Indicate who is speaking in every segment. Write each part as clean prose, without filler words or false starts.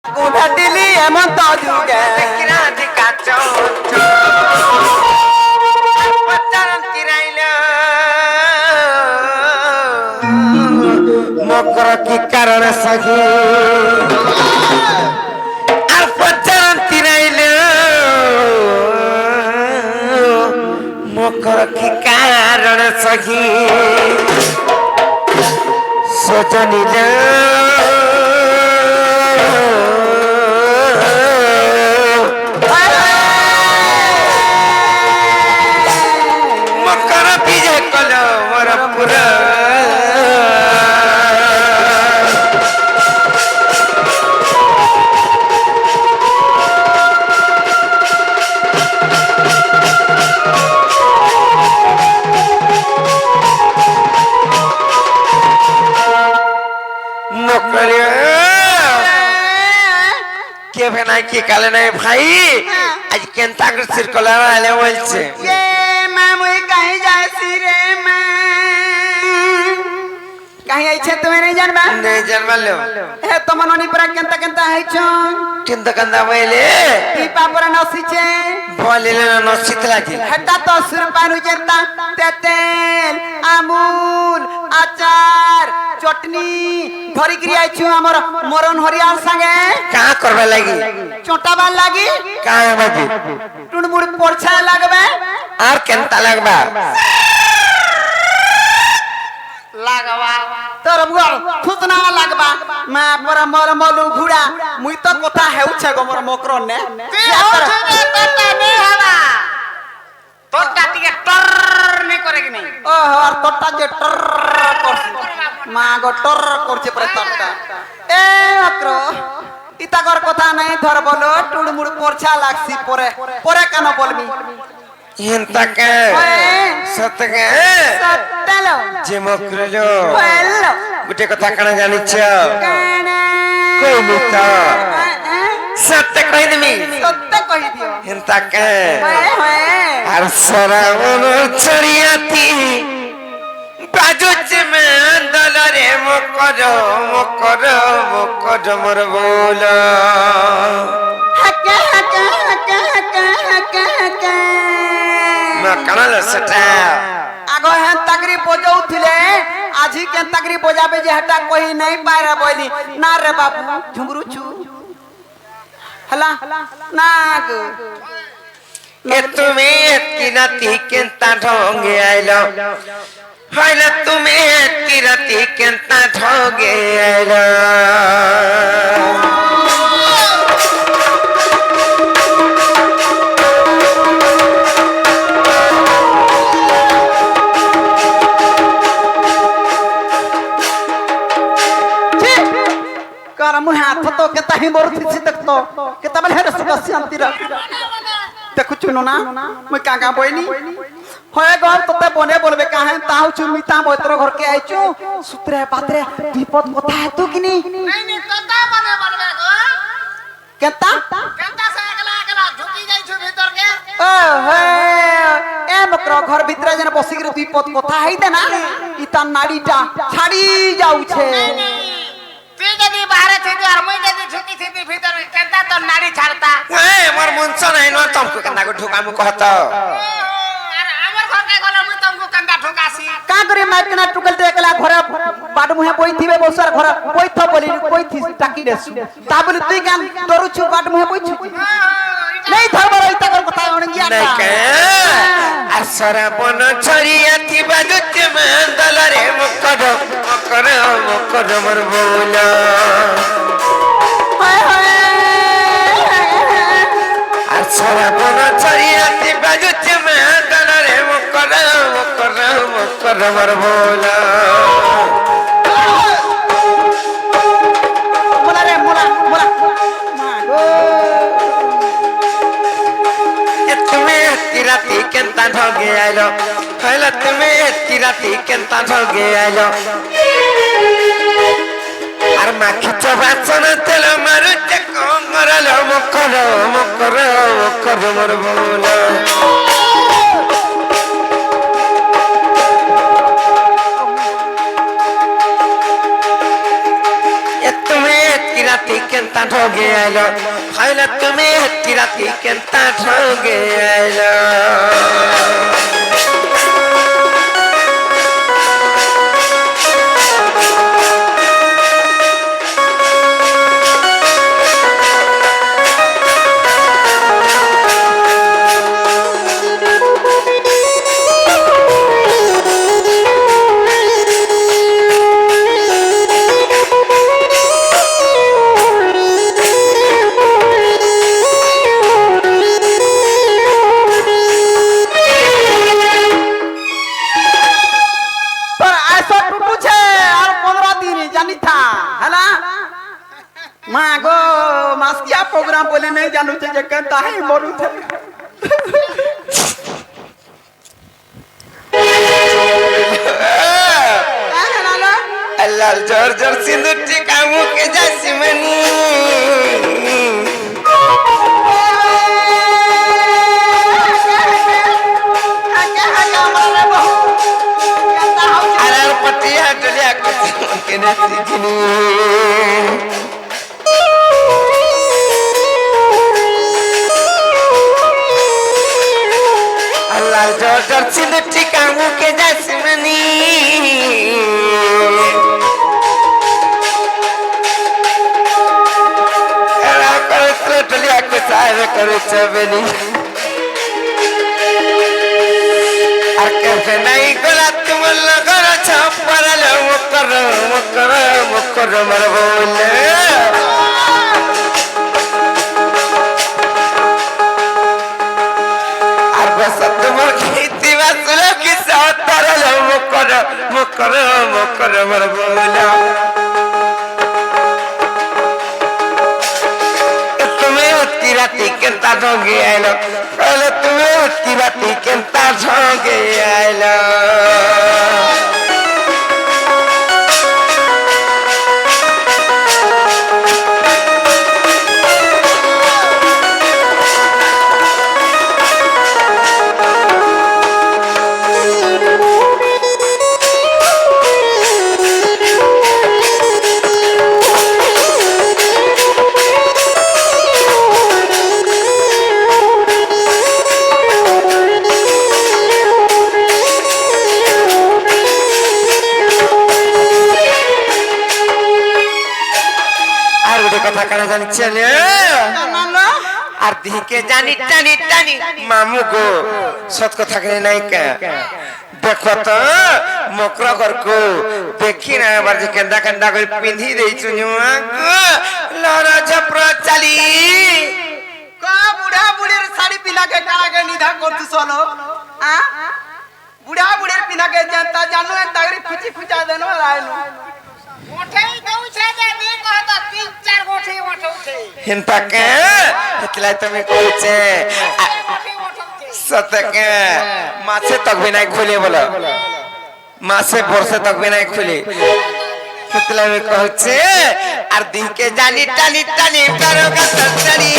Speaker 1: উঠাটিলি এমন তো যুগে কিরাতি কাচ পচারন তিরাইল মকর কি কারণ সখী আর পচারন তিরাইল মকর কি কারণ সখী সজনিল কি কালে নাই ভাই আজ কেন তাগর সিরকলার আলে বলছে এ মা মুই কাহি যাইছি রে মা কাহি আইছে তুমি নাই জানবা নাই জানবালো হে তোমার ননি পরা কেনতা কেনতা আইছো কেনতা কেনতা বইলে কি পাপরা নসিছে বলিলে নসিতলা কি হেটা তো সুর পানু যেতা তেতেল আমুল আচার চটনি ধরি করি আইছো আমার মরণ হরিয়ার সঙ্গে কা করবে লাগি চটাবার লাগি কা বাজি টুনমুড় পরছা লাগবে আর কেনতা লাগবা লাগবা তোর মুর খুদনা লাগবা মা পর মর মলু ঘুড়া মুই তো কথা হেউছে গো মোর মকরন নে কি হউছে রে তোটা নে হবা তোটা টিকে টর নে করে কি নাই ও আর তোটা যে টর করছে মা গো টর করছে পরে তোটা এ মাত্র ইতাগর কথা নাই ধর বলো টুড়মুড় পরছা লাগছি পরে পরে কেন বলবি ইনতাকে সতকে সতলো যে মকরলো বললো গুটে কথা কানা জানিছ কানা কইলি তো সত্য কই দিমি সত্য কই দিও ইনতাকে আর সরাবন ছড়িয়াতি বাজুচ মে দলরে মকর মকর মকর মোর বলা হাকা হাকা হাকা হাকা হাকা হাকা মা কানাল সেটা আগো হেন তাকরি বজাউথিলে আজি কেন তাকরি বজাবে যে হটা কই নাই পারে বলি না রে বাবু ঝুমরু ছু হলা না গো এ তুমি কি নাতি কেনতা ঢঙ্গে আইলো হইলে তুমি কি রাতি কেনতা ঢঙ্গে আইলো मुझे हाथ तो केता ही मोर थी देखतो केता बल हेड सुका शांति रा देखु चुनो ना मैं काका बोइनी होय गो तते बने बोलबे काहे ताऊ चुमिता मोतर घर के आइचू सुत्रे पात्रे विपद कथा है तू किनी नहीं नहीं तता बने बोलबे गो केता केता से अगला अगला झुकी जाइछु भीतर के ओ हे ए मकर घर भीतर जने बसी के विपद कथा है दे ना इता नाडीटा छाड़ी जाऊ छे তুই যদি বাহিরে থেকে আর মই যদি ঝুকি থেকে ভিতর কেনতা তো নাড়ি ছাড়তা এ মোর মনছ নাই ন তমকু কেনতা গো ঢুকামু কহত আর আমার ঘরকে গলে মই তমকু কেনতা ঢুকাসি কা করে মাইকনা টুকলতে একলা ঘরে বাড মুহে বইথিবে বসার ঘরে বইথ বলি কইথি টাকি দেসু তা বলি তুই গান দরুছু বাড মুহে বইছু নাই ধরবার ইতা কর কথা অণগিয়া না আর সরাবন ছড়িয়া থিবা দুত মন্দলরে মুকর মুকর মুকর মোর বলা হায় হায় আর সরাবন ছড়িয়া থিবা দুত মন্দলরে মুকর মুকর মুকর মোর বলা মোলা রে মোলা মোলা মা গো রাতি কেনতা ঢগে আইলো হইলা তুমি কি রাতি কেনতা ঢগে আইলো আর মাখি চবাচন তেল মারুতে কমরালো মকর মকর মকর মোর বলা এ তুমি কি রাতি কেনতা ঢগে
Speaker 2: ঠগে আইলো হইলে তুমি হেতি রাতি কেনতা ঠগে আইলো
Speaker 1: पर ऐसा टूटू छे और 15 दिन जानी था है ना माँ गो मास्किया प्रोग्राम बोले नहीं जानू छे जे कहता है मरू थे
Speaker 2: अल्लाह जोर जोर सिंदूर टीका मुके जासी मनी अरे पटिया डलिया कुछ के नसी जिनी अल्लाह जोर जोर सिंदूर टीका मुके जासी मनी सारे करे चबनी अके नहीं गला तुम लगर छपर ले मुकर मर बोले और बस तुम खेती बसलो कि सातर ले मुकर मर बोले राती केंता ढोंगे आइलो पहले तुम्हें उसकी राती केंता ढोंगे आइलो কথা কানা জানি চলে আর দিকে জানি টানি টানি মামু গো সত কথা কেন নাই কা দেখো তো মকরা করকো দেখি না আবার যে কেন্দা কেন্দা করে পিন্ধি দেইছু নিমা গো লরা ঝপরা চালি
Speaker 1: का बुढ़ा बुढ़ेर साड़ी पिना के काला के निधा करतु सोलो आ बुढ़ा बुढ़ेर पिना के जनता जानू है तागरी फुची फुचा देनो रायनो
Speaker 3: उठे दऊ छे जे नी कहत 3-4 गोठी उठौथे
Speaker 2: हिंता के इतला तमे कहछे सत के माछे तक भी नहीं खुले बोला माछे बरसे तक भी नहीं खुले इतला में कहछे আর দিকে জানি টানি টানি কারো কথা জানি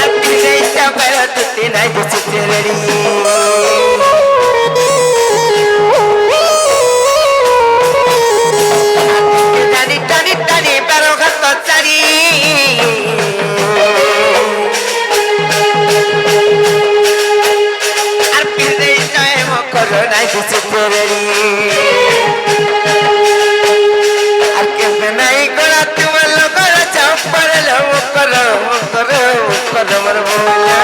Speaker 2: আর দিকে চাপড়া তুই নাই দিছি তেরি জানি টানি টানি কারো কথা জানি আর ফিরে যায় মকর নাই দিছি তেরি আর কেমনে নাই গলা তোমার লগর চাপড় লো মকর মর বলে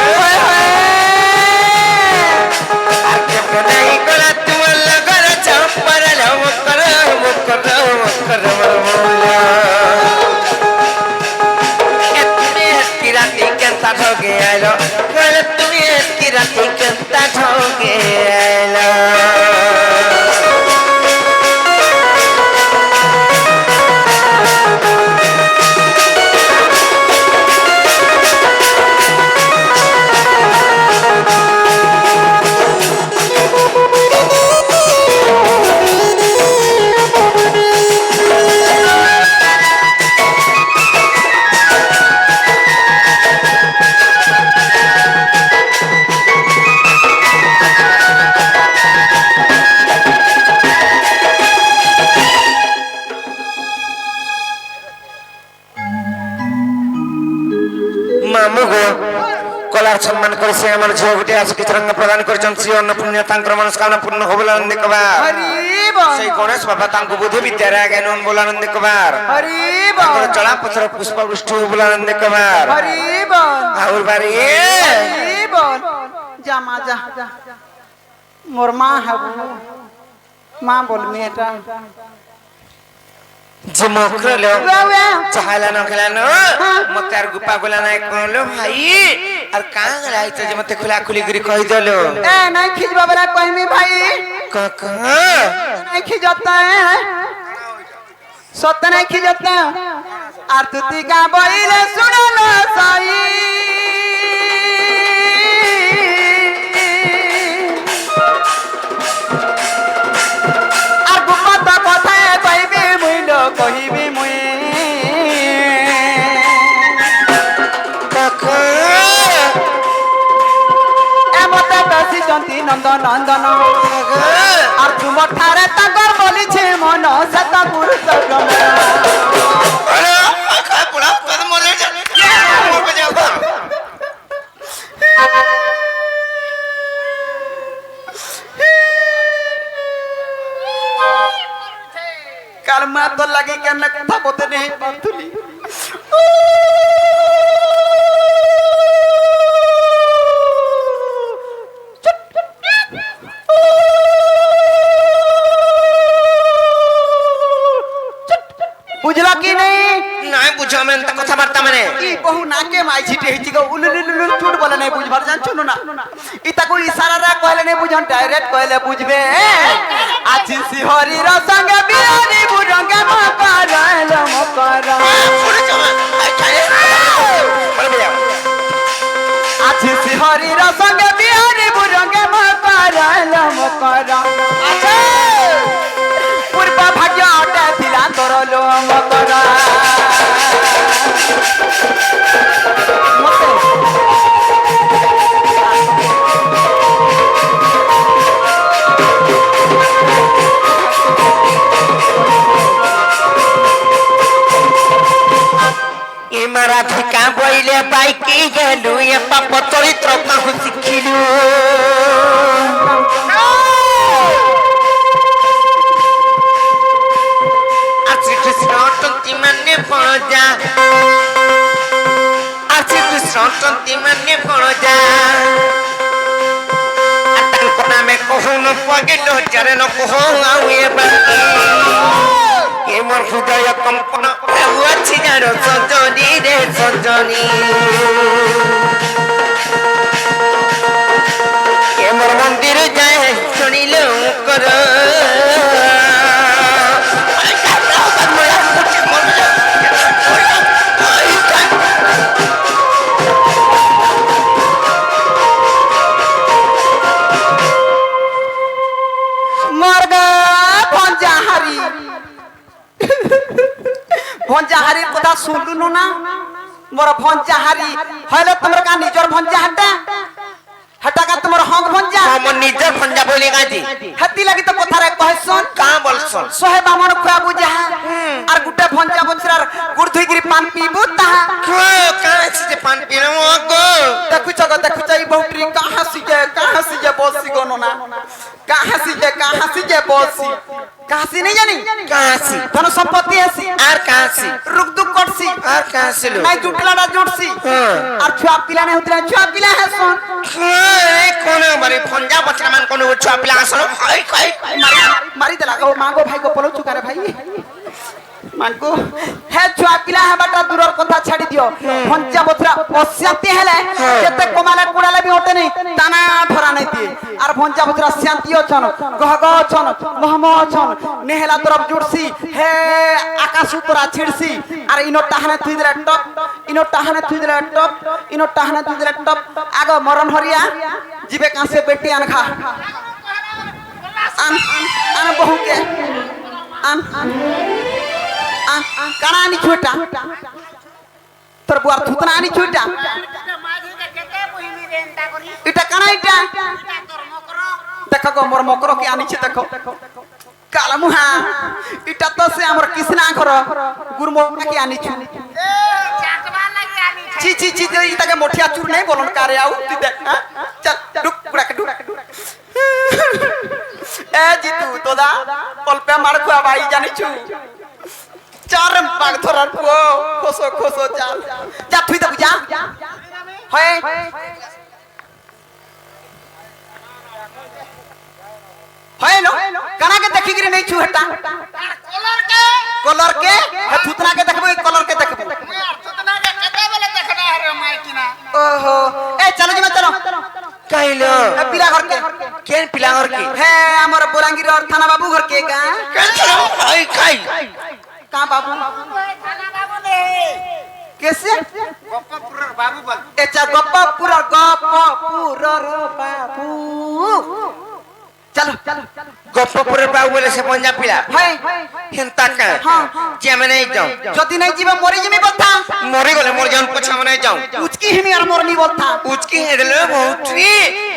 Speaker 2: সম্মান করেছে আমার ঝিও গোটে আজ কিছু রঙ্গ প্রদান করেছেন শ্রী অন্নপূর্ণ তাঙ্কর মনস্কামনা পূর্ণ হবে বলে আনন্দ কবার
Speaker 1: হরি বল
Speaker 2: সেই গণেশ বাবা তাঙ্কু বুদ্ধি বিদ্যার জ্ঞান বলে আনন্দ কবার
Speaker 1: হরি
Speaker 2: তাঙ্কর
Speaker 1: বল
Speaker 2: চলা পত্র পুষ্প বৃষ্টি বলে আনন্দ কবার
Speaker 1: হরি বল
Speaker 2: আউর বাড়ি
Speaker 1: হরি বল যা মা যা মোর মা হবু মা বল মেয়েটা
Speaker 2: যে মকরলো
Speaker 1: বাবা
Speaker 2: চাহালানো খেলানো মতে আর গুপা গুলা নাই কোনলো ভাই আর কাং লাইতো যে মতে খোলা খুলি করে কই দলো
Speaker 1: এ নাই খিজ বাবরা কইমি ভাই
Speaker 2: কাকা
Speaker 1: নাই খিজতা সত্য নাই খিজতা আর তুই গা বইলে শুনলো সাই আর গুপত কথায় কইবি মুইল কইবি মুই
Speaker 2: কাকা
Speaker 1: এমতে বেশি জন্তি নন্দন নন্দন আর তুমর ঠারে তাগর বলিছে মন সত পুরুষ
Speaker 2: আরে কাকা পুরা তোর মরে যা মরবে যাও
Speaker 1: কাল মা তো লাগে কেন কথা বলতে নেই পাতুলি বুঝলা কি নেই
Speaker 2: নাই বুঝো আমি এত কথাবার্তা মানে
Speaker 1: ই বহু নাকে মাই ছিটে হিচি গো উলুলুলুল চুট বলে নাই বুঝবার জান শুনো না ইতাকু ইশারারা কইলে নাই বুঝন ডাইরেক্ট কইলে বুঝবে আজি সিহরির সঙ্গে বিরানি বুরঙ্গে মকরাল মকরা
Speaker 2: পুরে যাও মরবে যাও
Speaker 1: আজি সিহরির সঙ্গে বিরানি বুরঙ্গে মকরাল মকরা আছে পূর্ব ভাগ্য আটা দিলা তোর লো মকরা
Speaker 2: এ মারাধিকা বইলে বাইকে গেলু এ পাপ চরিত্র কাহু শিখিলু আছি কৃষ্ণ টন্তি মানে পড়া আছি কৃষ্ণ টন্তি মানে পড়া তাঙ্ক নামে কহুন পগিল চরণ কহু আউ এ বাকি এ মোর হৃদয় কম্পন আছে যার সজনী রে সজনী এ মোর মন্দির যায় শুনিল কর
Speaker 1: মরগা ভঞ্জাহারি ভঞ্জাহারির কথা শুনলু না মোর ভঞ্জাহারি হইলে তোমার কা নিজর ভঞ্জাহাটা হটাকা তোমার হং ভঞ্জা
Speaker 2: আমার নিজের ভঞ্জা বলে গাজি
Speaker 1: হাতি লাগি তো কথারে কহছন
Speaker 2: কা বলছন
Speaker 1: সোহে বামন খুয়া বুঝা আর গুটে ভঞ্জা বছরার গুড় ধুইগিরি পান পিবু তাহা
Speaker 2: কা আছে যে পান পিনো গো
Speaker 1: দেখুছ এই বহুটরি কাহা সিজে বসি গনো না কাহা সিজে বসি কাহাসি নেই জানি
Speaker 2: কাছি
Speaker 1: ধন সম্পত্তি আসি
Speaker 2: আর কাছি
Speaker 1: রুক দুক করছি
Speaker 2: আর কাছিল
Speaker 1: নাই জুটলাটা জুটছি
Speaker 2: হ্যাঁ।
Speaker 1: আর ছুয়া পিলা নাই হতরা ছুয়া পিলা হেসন
Speaker 2: কোন মানে ভঞ্জা বছরা মান কোন ছুয়া পিলা আসলো হাই হাই
Speaker 1: মারি দেলা ও মাগো ভাই গো পলো চুকারে ভাই মাগো হে ছুয়া পিলা হেবাটা দূরর কথা ছাড়ি দিও ভঞ্জা বছরা অশান্তি হেলে যেতে কমালে কুড়ালে বি ওটে নাই টানা ধরা নাই দিয়ে আর ভঞ্জা বছরা শান্তি অছন গহগ অছন মহম অছন নেহেলা তরফ জুড়ছি হে আকাশ উতরা ছিড়ছি আর ইনো টাহানে থুই দিলে টপ ইনো টাহানে থুই দিলে টপ ইনো টাহানে থুই দিলে টপ আগ মরণ হরিয়া জিবে কাছে বেটি আন খা আন আন বহুকে আন কানা আনি ছুটা তোর বুয়ার থুতনা আনি ছুটা এটা কানা এটা দেখো গো মোর মকর কি আনিছে দেখো কালা মুহা এটা তো সে আমার কৃষ্ণা ঘর গুরমো কি আনিছু ছি ছি ছি ইটাকে মঠিয়া চুর নাই বলন কারে আউ তুই দেখ হ্যাঁ? চল ঢুক পুরাকে ঢুক এ জিতু তোদা অল্পে মার খুয়া ভাই জানিছু চার বাঘ ধরার পুয়ো খোসো খোসো চাল যা তুই দেখ যা হয় হয় নো কানাকে দেখি গিরি নাই ছু হেটা कलर के थुतना के देखबो कलर के देखबो
Speaker 3: थुतना के कते बेले देखना है रे माई किना
Speaker 1: ओहो ए चलो जी मैं चलो
Speaker 2: कहलो
Speaker 1: ए पिला घर के
Speaker 2: केन पिला घर के
Speaker 1: है हमर बोलांगीर और थाना बाबू घर के का
Speaker 2: आई खाई
Speaker 1: का बाबू
Speaker 3: थाना बाबू दे
Speaker 1: कैसे
Speaker 3: गप्पापुर बाबू बोल
Speaker 1: ए चा गप्पापुर बाबू चलो चलो
Speaker 2: गप्पपुर बाबू बोले से पंजाब पिला
Speaker 1: है
Speaker 2: हिंता का
Speaker 1: हां
Speaker 2: जे मैं नहीं जाऊं
Speaker 1: जदी नहीं जीवा मरी जिमी बोलता
Speaker 2: मरे गले मोर जान पछा मैं नहीं जाऊं
Speaker 1: उचकी हिमी और मोरनी बोलता
Speaker 2: उचकी हेडले बहुतरी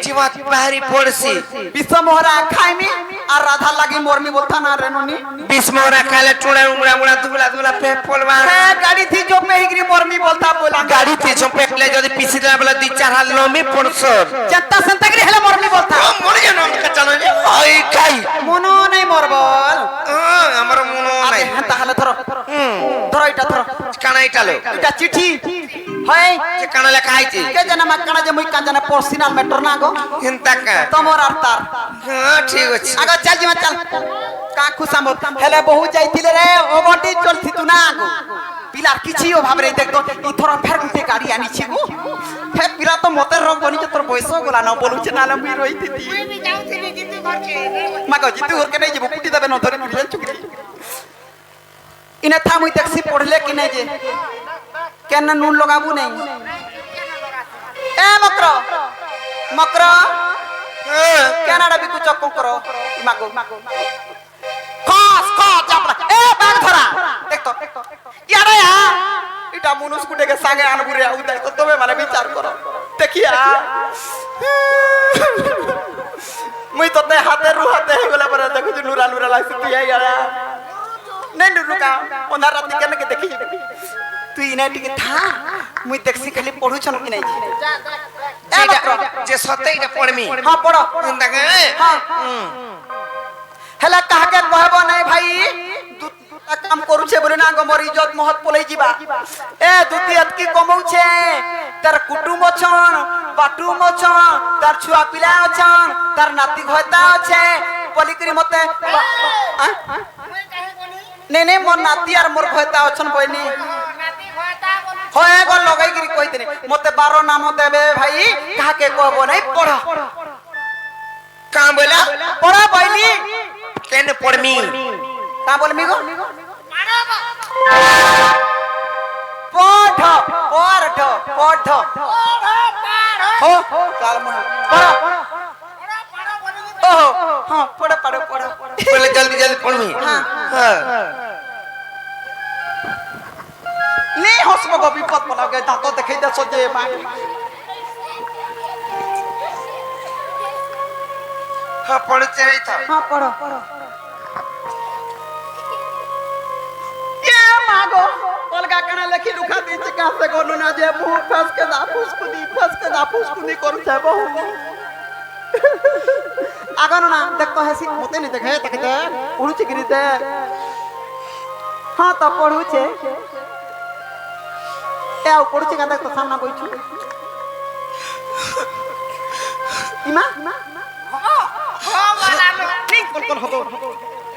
Speaker 2: जीवा बाहरी पड़सी
Speaker 1: विश्व मोहरा खाई में और राधा लगी मोरनी बोलता ना रेनोनी
Speaker 2: बिस्मोरा खाले टुड़ा उंगड़ा उंगड़ा दुबला दुबला पे पोलवा
Speaker 1: है गाड़ी थी जो में हिगरी मोरनी बोलता बोला
Speaker 2: गाड़ी ते जो पेटले जदी पिसी देला बला दी चार हाल लो में पड़सर
Speaker 1: चत्ता संतगरी हेला मोरनी बोलता
Speaker 2: मोर जान का चलो आई खाई
Speaker 1: মনো নাই মরবল
Speaker 2: আমার মনো নাই
Speaker 1: হ্যাঁ তাহলে ধরো ধরো এটা ধরো
Speaker 2: কানা ইটালো
Speaker 1: এটা চিঠি হয়
Speaker 2: যে কানা লেখা আইছে
Speaker 1: কে জানা মা কানা যে মুই কান জানা পার্সোনাল ম্যাটার না গো
Speaker 2: হিন্তা কা
Speaker 1: তোমার আর তার
Speaker 2: হ্যাঁ ঠিক আছে
Speaker 1: আগো চল জি মা চল কা খুসাম হেলে বহু যাইতিলে রে ওবটি চলছি তু না গো পিলার কিছু ভাবরে দেখতো ইথর ফের গুতে গাড়ি আনিছি গো ফের পিলা তো মতের রং বনিছে তোর বয়স গোলা না বলুছে নালে মুই রইতি দি
Speaker 3: তুই বি যাউছিলি জিতু ঘরকে
Speaker 1: মাগো জিতু ঘরকে নাই যাবো কুটি দেবে ন ধরে নিলেন চুকরি ইনে থা মুই দেখছি পড়লে কি নাই যে কেন নুন লাগাবো নাই এ মকর মকর কেনাডা বিকু চক্কু করো মাগো খাস খাস চাপড়া এ বাগ ধরা দেখতো ইয়ারে আ এটা মনুষ কুটেকে সাগে আনবুরে আউ দেখ তো তুমি মানে বিচার করো দেখিয়া মুই তোতে হাতে রুহাতে হয়ে গলা পরে দেখো যে নুরা নুরা লাগছে তুই ইয়ারা নাই নুরুকা ওনার রাতে কেন কে দেখি তুই ইনা টিকে থা মুই দেখছি খালি পড়ুছন কি নাই এ মকর
Speaker 2: যে সতে এটা পড়মি
Speaker 1: হ্যাঁ পড়ো
Speaker 2: হিন্তা কা
Speaker 1: হ্যাঁ হেলা কাহাকে কহব নাই ভাই দুটা কাম করুছে বলে না গমর ইজ্জত মহৎ পলাই যিবা এ দুতিয়ত কি কমউছে তার কুটুম অছন বাটুম অছন তার ছুয়া পিলা অছন তার নাতি ঘয়তা আছে পলিকরি মতে
Speaker 3: মই কাহে বলি
Speaker 1: নে নে মোর নাতি আর মোর ঘয়তা অছন বইনি
Speaker 3: নাতি ঘটা বলি
Speaker 1: হয় গল লগাই গিরি কইতেনি মতে 12 নাম দেবে ভাই কাহাকে কহব নাই পড়া
Speaker 2: কা বলা
Speaker 1: পড়া বইলি
Speaker 2: কেন পড়মি
Speaker 1: তা বলমি গো
Speaker 3: মারো
Speaker 1: পড় পড় পড় हो चल मन पढ़ो ओहो हां पढ़ो पढ़ो पढ़ो
Speaker 2: पहले जल्दी जल्दी पढ़मी
Speaker 1: हां
Speaker 2: हां
Speaker 1: ले हसबो गो विपद पला गए दांत देखै दे सोजे मा
Speaker 2: हां पढ़ चाहिए था
Speaker 1: हां पढ़ो पढ़ो ये मागो अलगा कने लेखि लुखा दी चिका से गोनु ना जे मुंह फस के दा फुस कुदी कर छै बहु आगन ना देख तो हसी मते नहीं देखे तक दे पढ़ु छी गिरी दे हां तो पढ़ु छे ए आ पढ़ु छी देख तो सामना बैठू इमा
Speaker 3: हो मारालो
Speaker 1: ठीक कल हो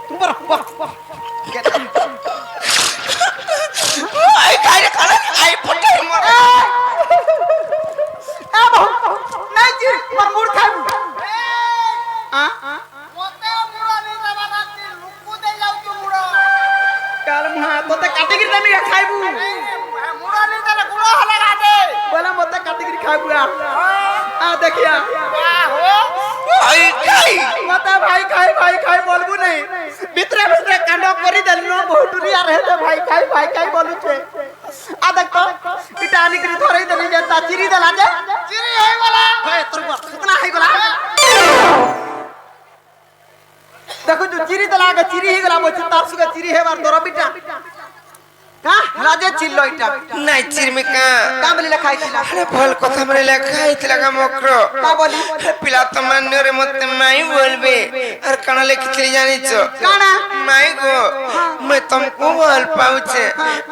Speaker 1: तुम पर वाह
Speaker 2: आई खाए खाना आई फटे मर
Speaker 1: ए बहु नहीं जी पर मूड खाए हां
Speaker 3: मोते मुड़ो नी बाबाती लुकु दे जाऊ तू मुड़ो
Speaker 1: काल मुहा तोते काटिगिरी देमी खाइबू
Speaker 3: मुड़ो नी तले गुड़ो लगा दे
Speaker 1: बोला मते काटिगिरी खाइबू आ देखिया
Speaker 3: वाह हो
Speaker 2: आई खाई
Speaker 1: मते भाई खाई बोलबू नहीं भितरे भितरे कांड करी देलनो बहुटुरी आ रहे भाई खाई बोलू छे आ देख तो इटा आनिकरी धरई देली जे ता चिरी देला जे
Speaker 3: चिरी है वाला
Speaker 1: होय तोर कितना है गला देखो जो चिरी देला के चिरी ही गला बोछ तार सुगे चिरी है बार तोर बिटा কা রাজে চিল্লো এটা
Speaker 2: নাই চিরমিকা
Speaker 1: কা বলি লেখা আইছিলা
Speaker 2: আরে ভাল কথা মানে লেখা হইছিল গা মক্র
Speaker 1: কা বলি
Speaker 2: পিলা তো মান্যরে মতে মাই বলবে আর কানা লিখিছিল জানিছ
Speaker 1: কানা
Speaker 2: মাই গো मैं तुमको ভাল পাউছে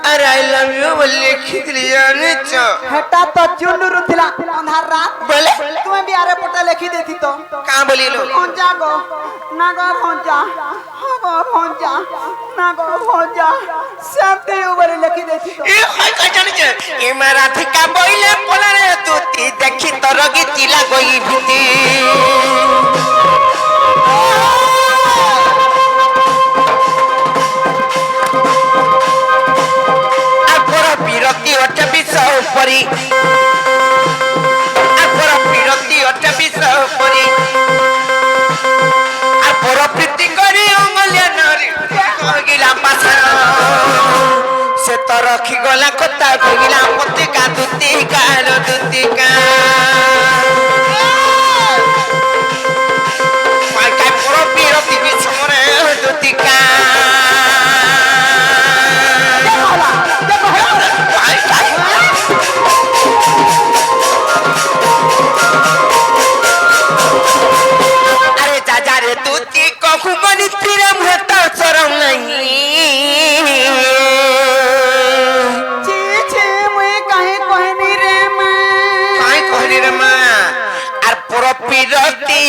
Speaker 2: আর আই লাভ ইউ বলে লিখিছিল জানিছ
Speaker 1: হেটা তো চুনুরু থিলা অন্ধার রাত
Speaker 2: বলে
Speaker 1: তুমি भी আরে পটা লিখি দেতি তো
Speaker 2: কা বলিলো
Speaker 1: পঞ্জা গো না গো পঞ্জা গো পঞ্জা না গো পঞ্জা শান্তি উপরে লিখি দেতি তো
Speaker 2: এ হয় কই জানিছ এ মারাধিকা বইলে পলারে তুতি দেখি তোর গিতিলা গই ভিতি আপর বিরতি ওটা বিষয় উপরি আপর বিরতি ওটা বিষয় উপরি আপর প্রীতি করি অঙ্গলিয়া নারী কহিলা পাছা সে তো রখি গলা কথা কহিলা পতিকা দুতিকা লো দুতিকা পাইকা পর বিরতি বিছমরে দুতিকা अरे चाचा रे तू ती कखु बनी तेरा महता शरम नहीं
Speaker 1: ची ची मुई काहे कहनी रे मैं
Speaker 2: काय कहली रे मां आर पर पिरती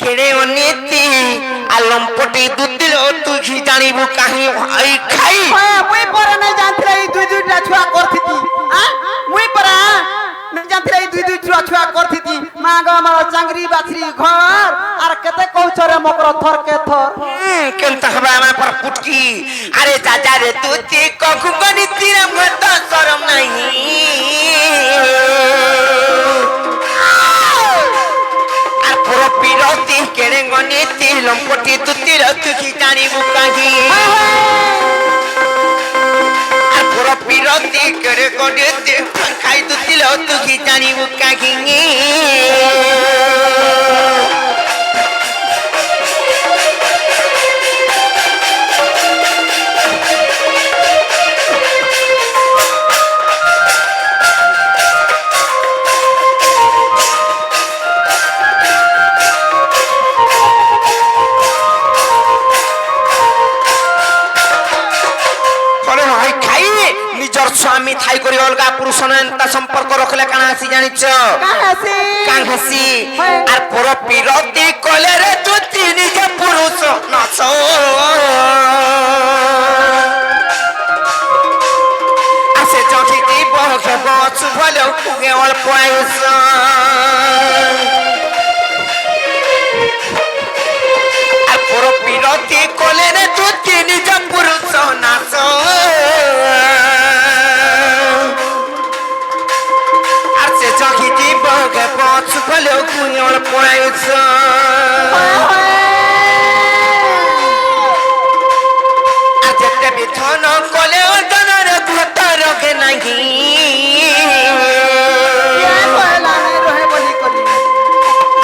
Speaker 2: केड़े अनीति आलमपटी दुदिलो तू ही जानिबु काहे आई खाई
Speaker 1: मुई पर नहीं जानते दुई दुईटा छुआ करथिती हां मुई पर नहीं जानते दुई दुई छुआ करथिती मां गो हमर चांगरी बाछरी घर आर केते कहछरे मकर थर के थर
Speaker 2: केनता हवा मा पर पुटकी अरे चाचा रे तू ती कखु बनी तेरा महता शरम नहीं आर पर पिरती केड़े अनीति लंपटी दुदिलो तू ही जानिबु काहे পুরো পিরতি করে গড়ে খাই দুতিল তুই জানিবু কাহি নিজর স্বামী থাই করি অলগা পুরুষ এন্তা সম্পর্ক রখলে কানা আসি জানিছ কাঙ্গাসি আর পর পিরতি কলে রে তুই নিজে পুরুষ নাচ আসে চটি দিব গছ ভালো কুগে অল্প আয়ুষ আর পর পিরতি কলে রে তুই নিজে পুরুষ নাচ পথ ফলে কুয়ল পড়াইছ আর যেতে বিধন কলে ওজনের ধত রগে নাহি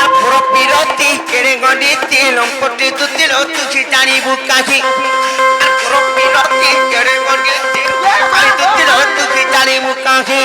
Speaker 2: আর পুরো বিরতি কেড়ে গণিতি লম্পটি দুতিল তুই জানিবু কাহি আর পুরো বিরতি কেড়ে গণিতি দুতিল তুই জানিবু কাহি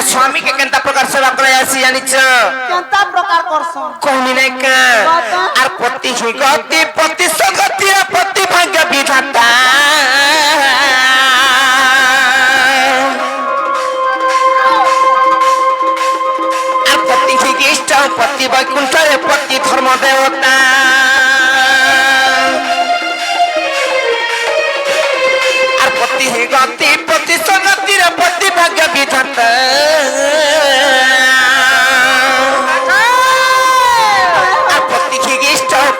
Speaker 2: स्वामी के केंता प्रकार सेवा करे आसी जानिछ
Speaker 1: केंता प्रकार करसो
Speaker 2: कहनी नै का आर पति ही गति पति संगति रे पति भाग्य विधाता आर पति ही इष्ट पति वैकुंठ रे पति धर्म देवता आर पति ही गति पति संगति रे पति भाग्य विधाता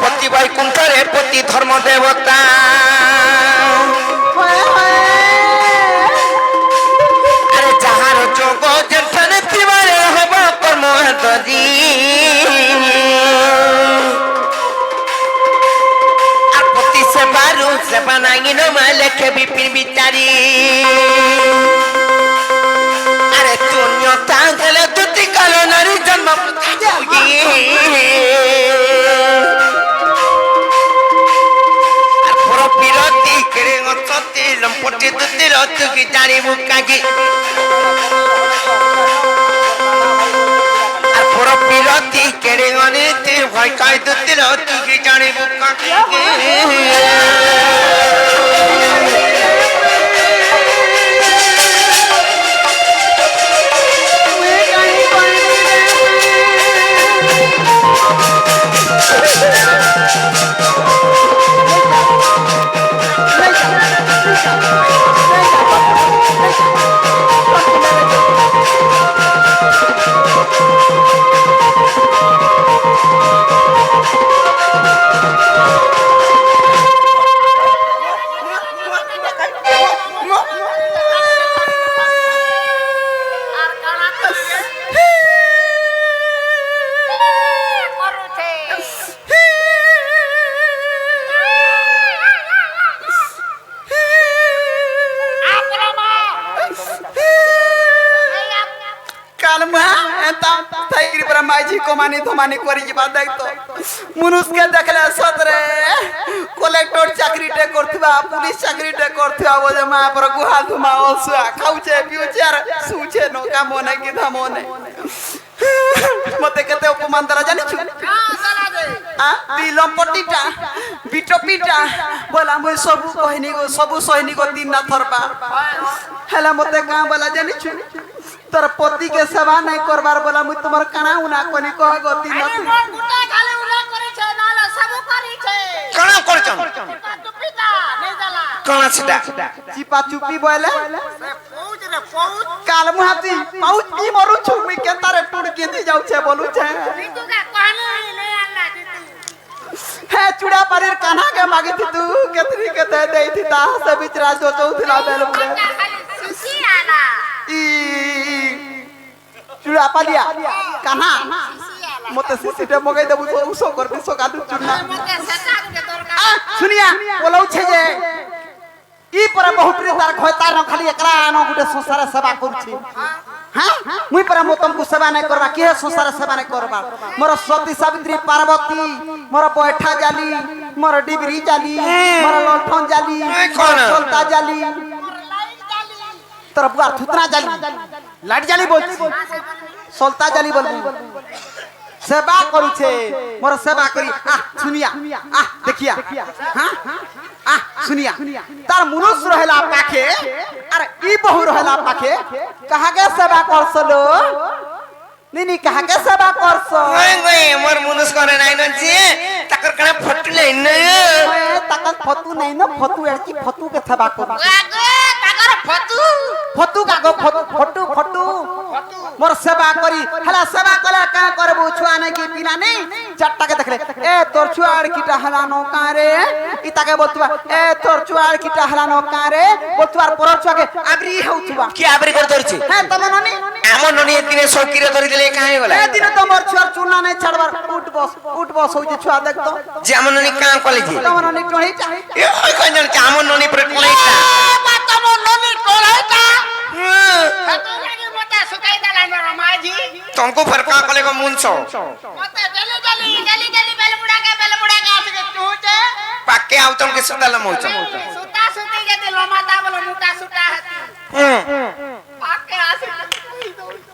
Speaker 2: पति वैकुंठ रे पति धर्म देवता sebaru sepanangin omale ke bipin bitari are tunyo tangkala tuti kalo nari janma puti ar puro piroti kere ngototi lompoti tuti rotu ki jari bukagi ar puro piroti kere ngoni ভয় কাই দিল তুই জানিব কাকে
Speaker 1: কমানি ধমানি করি যা দেখতো মনুষ্যকে দেখলে সতরে কলেক্টর চাকরিটা করথিবা পুলিশ চাকরিটা করথিবা বলে মা পর গুহা ধুমা অলসুয়া খাউছে পিউছে আর শুছে নো কাম নাই কি ধাম নাই মতে কেতে অপমান দ্বারা জানিছু লম্পটিটা বিটপিটা বলা মুই সবু কহিনি গো সবু সহিনি গো দিন না থরবা হেলা মতে গাঁ বলা জানিছু তোর পতি के सेवा नहीं करबार बोला मुई तुम्हार काना उना कोनी कह गति न
Speaker 3: गुटा खाली उला करे छे नाला सब करी छे
Speaker 2: काना करछम
Speaker 3: पिता नहीं जाला
Speaker 2: काना छटा
Speaker 1: चिपा चुपी बोले
Speaker 3: पहुंच रे पहुंच
Speaker 1: काल मुहाती पहुंच की मरु छु मी के तारे टुड केंदी जाउ छे बोलू छे
Speaker 3: तू का कहने नहीं आला तू
Speaker 1: हे चुड़ा पारीर कान्हा के मागी थी तू केतरी के दे देई थी ता से बिचरा जो चौथला बेलु रे
Speaker 3: खाली सुसी आला
Speaker 1: ई चुड़ा पालिया कान्हा मते सिसिटे मगाई देबु तो उसो कर दिसो कादु चुना
Speaker 3: मते सेटा के दरकार
Speaker 1: सुनिया बोलौ छे जे ई पर बहुत रे तार खयतार न खाली एकरा न गुटे संसार सेवा करछि हां मुई पर मो तुमको सेवा नहीं करबा के संसार सेवा नहीं करबा मोर सती सावित्री पार्वती मोर बैठा जाली मोर डिबरी जाली मोर लठन जाली सोलता जाली तोर बुआ थुतरा जाली लाइट जाली बोलछि सोलता जाली बोलबू सेवा करू छे मोर सेवा करी सुनिया देखिया हां सुनिया तार मनुष्य रहेला पाखे अरे ई बहु रहेला पाखे कहा के सेवा करसलो नी कहा के सेवा करसो
Speaker 2: ओए मोर मनुष्य करे नाही न जे तकर कने फटले न
Speaker 1: तकर फतू नहीं न फतू एकी फतू के सेवा कर
Speaker 3: आगे तकर
Speaker 1: फतू का गो फटू फटू मोर सेवा करी हला सेवा कला का करबू छुआ नहीं की पिला नहीं चट्टा के देखले ए तोर छुआर कीटा हला नो कारे इता के बोलतुवा ए तोर छुआर कीटा हला नो कारे बोलतुवार पर छुआ के आबरी होउतुवा
Speaker 2: की आबरी कर दरछि
Speaker 1: हे तम ननी
Speaker 2: আমন ননি দিনে সকিরে ধরি দিলে কাহে গলা
Speaker 1: ए दिन तो मोर छुआर चुना नहीं छड़बार उठ बस होई जे छुआ देख तो
Speaker 2: যে আমন ননি কা কলেজি
Speaker 1: तम ननी टोहीटा
Speaker 2: এ ওই কোন জানি আমন ননি পরে টলাইতা
Speaker 3: तम ननी टोलाइता तू लागे मते सुकाई दला न माजी
Speaker 2: तुमको फरका कले को मुनसो
Speaker 3: मते जल्दी बेल मुड़ा के आके टूटे
Speaker 2: पाके आउ तुमके सुतल मोच
Speaker 3: सुता सुती जते लोमाता बोलो मुटा सुता हती पाके आसे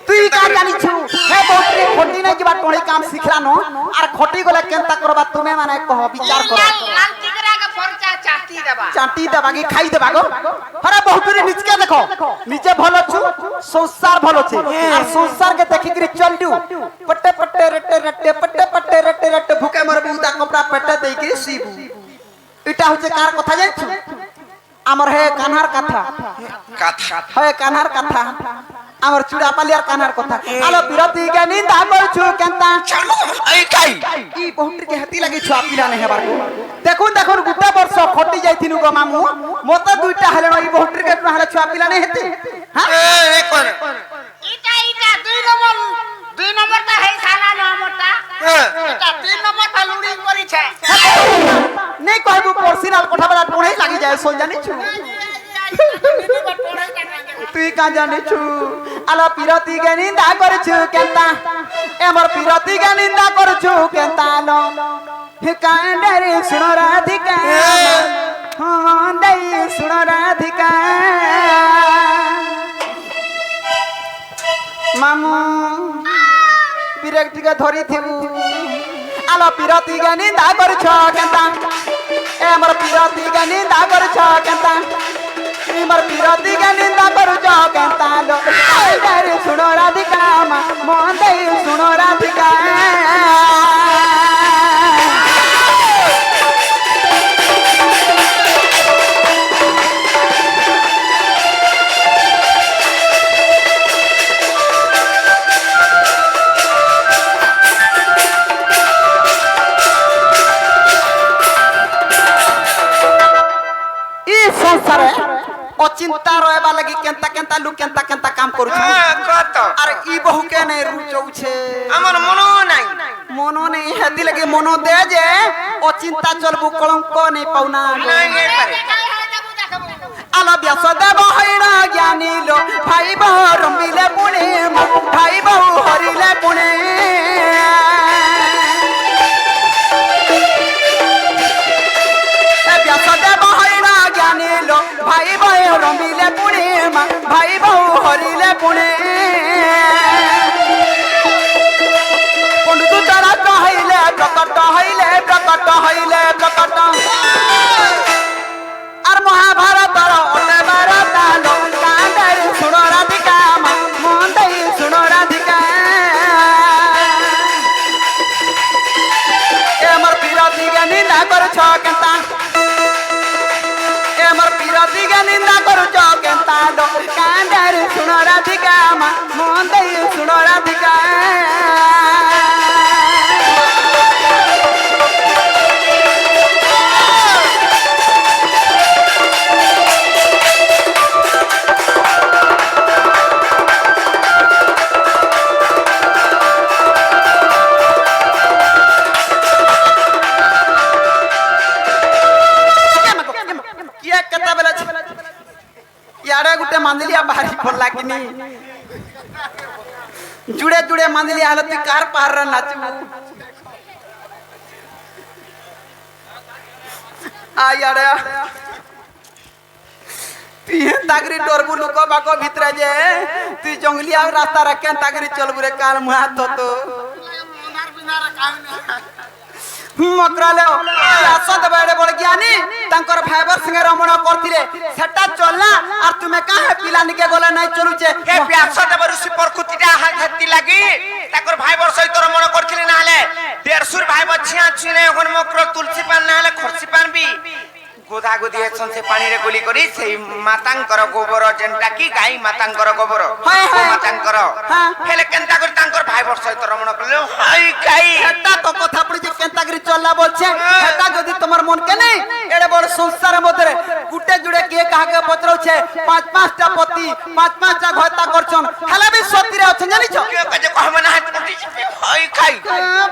Speaker 1: তুই কা জানি छु हे बहुतरे खोटी नहीं जबा टोही काम सिखला नो आर खोटी गले केनता करबा तुमे माने कह विचार करो
Speaker 3: लाल टिकरा के परचा चाटी देबा
Speaker 1: चाटी देबा की खाई देबा गो हरे बहुतरे नीचे देखो नीचे भलो छु संसार भलो छे आर संसार के देखि करी चलडू पट्टे पट्टे रट्टे भूखे मर बुदा कपड़ा पेटे देई के सीबू इटा होचे कार कथा जान छु हमर हे कान्हार कथा हे कान्हार कथा আমার চুড়া পালিয়ার কানার কথা আলো বিরতি কে নিন্দা করছু কেনতা
Speaker 2: এই কাই
Speaker 1: ই বহুট্রি কে হাতি লাগি ছুয়া পিলা নে হেবার দেখুন গুটা বর্ষ খটি যাইতিনু গো মামু মতে দুইটা হলে ই বহুট্রি কে হলে ছুয়া পিলা নে হেতি হ্যাঁ
Speaker 2: এ কোন
Speaker 3: ইটা দুই নম্বরটা হেই সালা নম্বরটা এটা 3 নম্বরটা লুড়ি করিছে
Speaker 1: নেই কইবু পড়ছি দিন কথা বলা পড়াই লাগি যায় সোল জানিছু তুই কা জানিছু আলো পিরতি কে নিন্দা করছু কেনতা এমর পিরতি কে নিন্দা করছু কেনতা লো হে কান্ডারে শুনো রাধিকা হ্যাঁ দেই শুনো রাধিকা মামু বিরেক টিকে ধরি থিবু আলো পিরতি কে নিন্দা করছ কেনতা এমর পিরতি কে নিন্দা করছ কেনতা এমর পিরতি কে নিন্দা করছ কেনতা লো কান্ডারে শুনো রাধিকা মন দেই শুনো রাধিকা संसार अचिंता रहबा लगी केनता केनता लुक केनता केनता काम करू
Speaker 2: কত
Speaker 1: अरे ई बहु के नहीं रुचौ छे
Speaker 2: আমার মনো নাই
Speaker 1: मनो नहीं हेती लगे मनो दे जे अचिंता चलबु कलंक नहीं पाउना
Speaker 2: নাই এই পারে
Speaker 1: आलो व्यास देव हैरा ज्ञानी लो भाई बहु रमिले पुणे भाई बहु हरिले पुणे व्यास देव हैरा ज्ञानी लो भाई बहु रमिले पुणे भाई बहु हरिले पुणे पंडित तारा कहले प्रकट हइले प्रकट আর মহাভারতর অনেবার তালো কান্দাই শুনো রাধিকা মন দেই শুনো রাধিকা এমর বিরোধী কে নিন্দা করছ কেনতা এমর বিরোধী কে নিন্দা করছ কেনতা লো কান্দাই শুনো রাধিকা মন দেই শুনো রাধিকা याडे गुटे मांदलिया भारी पडला की नाही जुडे जुडे मांदलिया आलो ती कार पार नाचू आ याडे ती तागरी डोरबु लोक बाको भितरे जे ती जंगलिया रास्ता रखे तागरी चलबु रे कार मुहा तो मकराले आसद बड़े बड़ ज्ञानी तांकर भाईबर संगे रमण करथिले सेटा चलना और तुमे काहे पिला निके गले नै चलुचे
Speaker 2: হে ব্যাস দেব ঋষি পরকুতিটা হাতি লাগি তাকর ভাইবর সহিত রমণ করছিলি না হলে দেড়শুর ভাইবর ছিয়া ছিনে এখন মকর তুলসী পান না হলে খরসি পান বি গোদা গোদি এছন সে পানিরে গুলি করি সেই মাতাঙ্কর গোবর যেনটা কি গাই মাতাঙ্কর গোবর মাতাঙ্কর হেলে কেনতা করে তাঙ্কর ভাইবর সহিত রমণ করলে হাই গাই
Speaker 1: এটা তো কথা পড়ি যে কেনতা করি চললা বলছে এটা যদি তোমার মন কে নাই এড়ে বড় সংসার মধ্যে গুটে জুড়ে কে কাহাকে পত্রছে পাঁচ পাঁচটা পতি পাঁচ পাঁচটা ঘরতা করছন হেলে বি সতীরে আছেন জানিছ
Speaker 2: কে কাজে কহবে না হাই খাই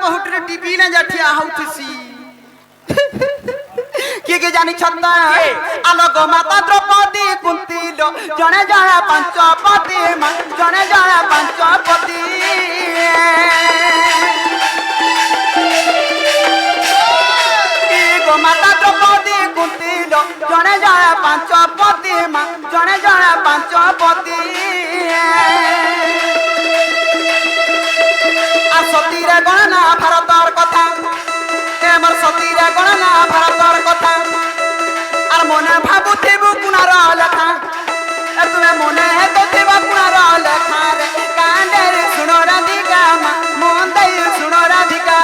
Speaker 1: বহুটরে টিভি না জাঠিয়া হাউতিছি কি জানি ছন্দা আলোক মাতা দ্রৌপদী কুন্তি জনে জনে পঞ্চপতি জনে জনে পঞ্চপতি গো মাতা দ্রৌপদী কুন্তি জনে জনে পঞ্চপতি জনে জনে পঞ্চপতি আর সতীরে গণনা ভারতর কথা এমর সতীরে গণনা ভারতর কথা আর মনে ভাবুথিবু কুনার লেখা তুমি মনে হেতুথিবা কুনার লেখা রে কান্দে শুনো রাধিকা মন দেই শুনো রাধিকা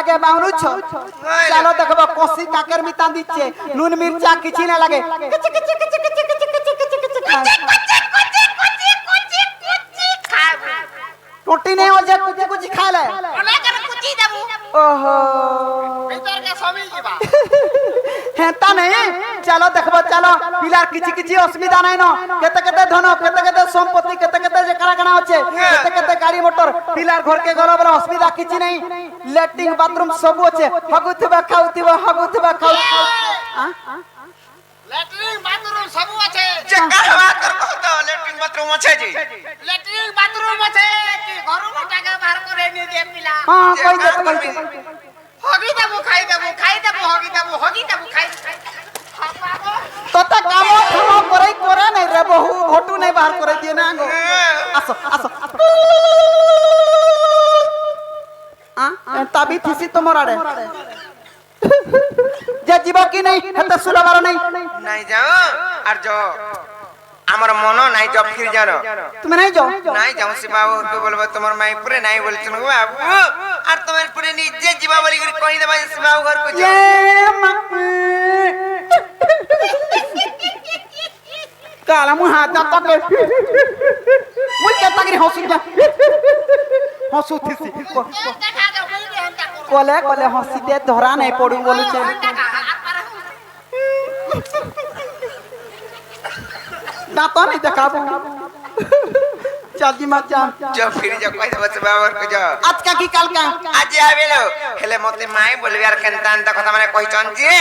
Speaker 1: লাগে বাউনুছ চলো দেখবো কষি কাকের মিতা দিচ্ছে নুন মির্চা কিছু না লাগে টোটি নেই ও যে কুচি কুচি খালে ওহো হ্যাঁ তা নেই চলো দেখবো চলো পিলার কিছু কিছু অসুবিধা নাই না কেতে কেতে ধন কেতে কেতে সম্পত্তি কেতে কেতে যে কানা কানা আছে কেতে কেতে গাড়ি মোটর পিলার ঘরকে গলো বলে অসুবিধা কিছু নেই ল্যাট্রিন বাথরুম সব আছে হগুথিবা খাউথিবা হগুথিবা খাউ
Speaker 3: ল্যাট্রিন বাথরুম সব আছে
Speaker 2: যে কাহবা কর কত ল্যাট্রিন বাথরুম আছে জি
Speaker 3: ল্যাট্রিন বাথরুম আছে কি ঘরু টাকা বাহার করে নি দে পিলা
Speaker 1: হ্যাঁ কই দে কই দে
Speaker 3: হগি দেবো খাই দেবো হগি দেবো খাই
Speaker 1: তোতে কাম খাম করে নাই রে বহু ভটু নাই বাহার করে দিয়ে না গো আসো আসো তাবি থিসি তোমার আড়ে যে জীব কি নাই হেতে সুলবার নাই
Speaker 2: নাই যাও আর যো আমার মন নাই যাও ফির যাও
Speaker 1: তুমি নাই যাও
Speaker 2: নাই যাও সে বাবু কে বলবো তোমার মাই পুরে নাই বলছেন গো বাবু আর তোমার পুরে নিজে জীবা বলি করে কই দেবা সে বাবু ঘর কো যাও
Speaker 1: কালা মু হাত না তকে মুই কে তাগরি হসু যা হসু থিসি কলে কলে হসি দে ধরা নাই পড়ু বলছে দাঁত নাই দেখাবো চালজি মা চাল
Speaker 2: যাও ফির যাও কই দেবা সে বাবু ঘর কো যাও
Speaker 1: আজকা কি কালকা
Speaker 2: আজ আবেলো হেলে মতে মাই বলবি আর কেন তান কথা মানে কইছন যে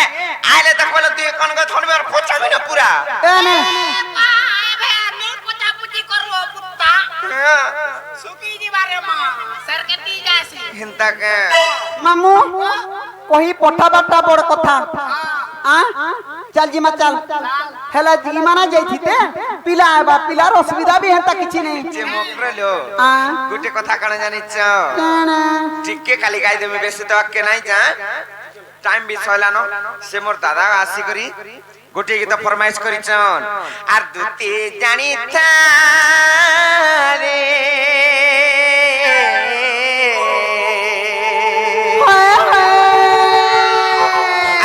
Speaker 2: আইলে তো বলে তুই কোন গো থনবে আর পচাবি না পুরা
Speaker 1: এনে
Speaker 2: হিন্তা কে
Speaker 1: মামু কহি পঠা বাটা বড় কথা চালজি মা চাল হেলা জিমানা যাইছিতে পিলা আবা পিলার অসুবিধা বি হেতা কিছু নেই
Speaker 2: যে মকরলো গুটে কথা কানে জানিছ ঠিককে কালি গাই দেবে বেশি তো আকে নাই যা টাইম বি সইলানো সে মোর দাদা আসি করি গোটে গীত ফরমাইশ করিছন আর দুতে জানি রে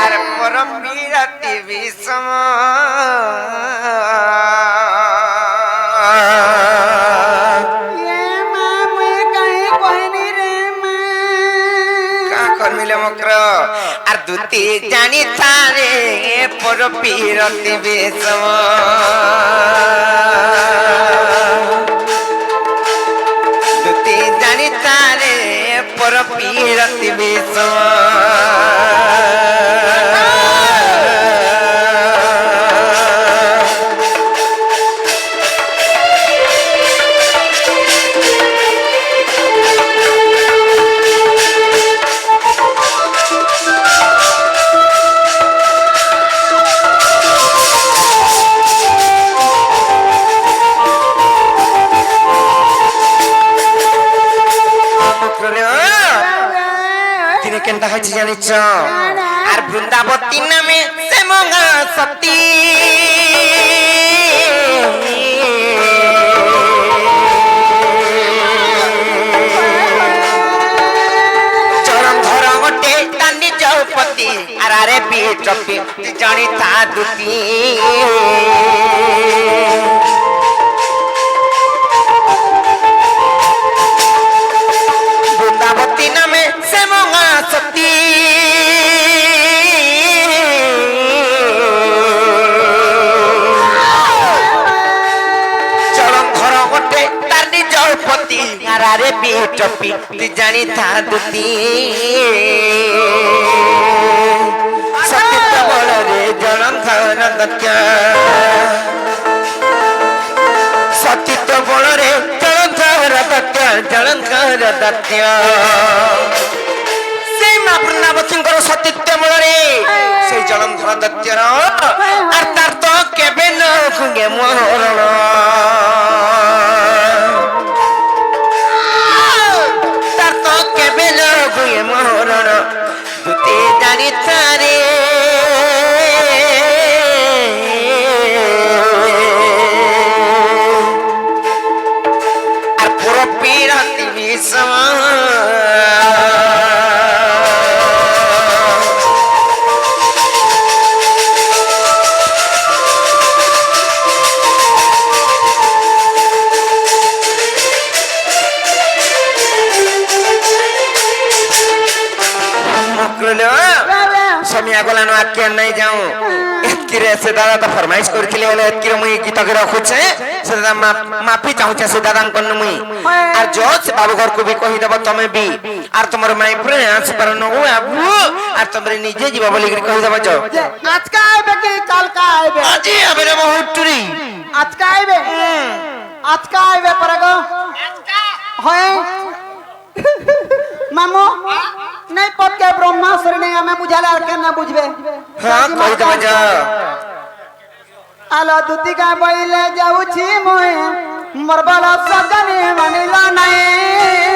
Speaker 2: আর পরম বিরতি বিষম মিলে মক্র আর দুতি জানি তারে পর পিরতি বিষম দুতি জানি তারে পর পিরতি বিষম কেনটা হয়েছে জানিছ আর বৃন্দাবতী নামে সে মঙ্গা সতী চরম ধর গটে তার নিজ পতি আর আরে বিচপি জানি তা দুতি বৃন্দাবতী নামে সে মঙ্গা সতী চরম ঘর গটে তার নিজ পতি আর আরে বিচপি জানি তা দুতি সত্য বলরে জলম ঘর দত্ত সচিত বলরে জলঙ্কর দত্ত সেই মা বৃন্দাবতীঙ্কর সতীত্ব মূଳରେ সেই জলন্ধর দত্তর আর তার তো কেবে ন খুঙ্গে মরণ তার তো কেবে ন খুঙ্গে মরণ দুতে জানি তারে আর পুরো পিরাতি বিষম ছমিয়া গলানো আকে নাই যাও এতকিরে সে দাদা তো ফরমাইশ করছিলে বলে এতকিরে মুই গীতকে রাখুছে সে দাদা মাফি চাহুছে সে দাদা কন্ন মুই আর জজ বাবু ঘর কো বি কহি দেব তুমি বি আর তোমার মাই ফ্রেন্ডস पर नो আবু আর তোমরে নিজে যাবা বলি কহি দেব যাও
Speaker 1: আজকে আইবে কি কালকে আইবে
Speaker 2: আজি আবেরে বহুত টুরি
Speaker 1: আজকে আইবে পরে গো হয় মামু नहीं पद के ब्रह्मासुर नहीं हमें बुझाला और केना बुझबे
Speaker 2: हां कहि देब जाओ
Speaker 1: आलो दुती का बइले जाऊ छी मोए मोर बाला सजनी मानिला नहीं